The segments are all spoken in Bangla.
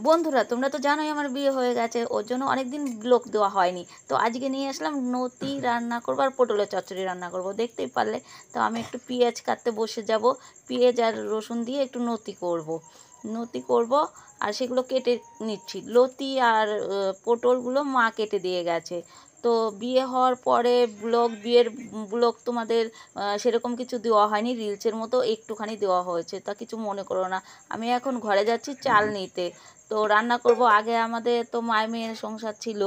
বন্ধুরা, তোমরা তো জানোই আমার বিয়ে হয়ে গেছে, ওর জন্য অনেকদিন ব্লগ দেওয়া হয়নি। তো আজকে নিয়ে আসলাম নতি রান্না করবো আর পটলের চচ্চড়ি রান্না করব, দেখতেই পারলে। তো আমি একটু পেঁয়াজ কাটতে বসে যাব। পেঁয়াজ আর রসুন দিয়ে একটু নতি করব। আর সেগুলো কেটে নিচ্ছি। লতি আর পটলগুলো মা কেটে দিয়ে গেছে। তো বিয়ে হওয়ার পরে বিয়ের ব্লগ তোমাদের সেরকম কিছু দেওয়া হয়নি, রিলসের মতো একটুখানি দেওয়া হয়েছে, তা কিছু মনে করো না। আমি এখন ঘরে যাচ্ছি চাল নিতে। তো রান্না করব। আগে আমাদের তো মায় মেয়ের সংসার ছিল,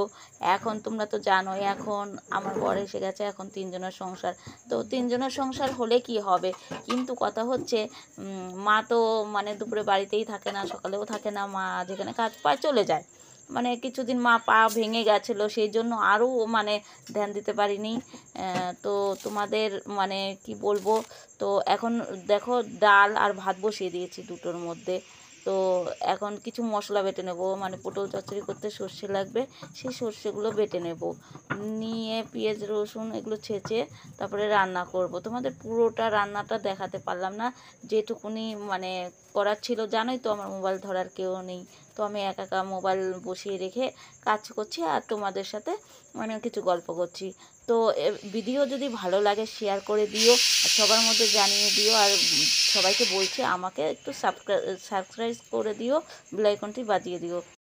এখন তোমরা তো জানোই, এখন আমার বর এসে গেছে, এখন তিনজনের সংসার। তো তিনজনের সংসার হলে কি হবে, কিন্তু কথা হচ্ছে মা তো মানে দুপুরে বাড়িতেই থাকে না, সকালেও থাকে না, মা যেখানে কাজ পায় চলে যায়। মানে কিছুদিন মা পা ভেঙে গেছিলো, সেই জন্য আরও মানে ধ্যান দিতে পারিনি। তো তোমাদের মানে কি বলবো। তো এখন দেখো, ডাল আর ভাত বসিয়ে দিয়েছি দুটোর মধ্যে। তো এখন কিছু মশলা বেটে নেব, মানে পটল চচ্চড়ি করতে সর্ষে লাগবে, সেই সর্ষেগুলো বেটে নেব। নিয়ে পেঁয়াজ রসুন এগুলো ছেঁচে তারপরে রান্না করব। তোমাদের পুরোটা রান্নাটা দেখাতে পারলাম না, যেটুকুনি মানে করার ছিল। জানোই তো আমার মোবাইল ধরার কেউ নেই, তো আমি একা একা মোবাইল বসিয়ে রেখে কাজ করছি আর তোমাদের সাথে মানে কিছু গল্প করছি। তো ভিডিও যদি ভালো লাগে শেয়ার করে দিও, আর সবার মধ্যে জানিয়ে দিও। আর সবাইকে বলছি আমাকে একটু সাবস্ক্রাইব করে দিও, বেল আইকনটি বাজিয়ে দিও।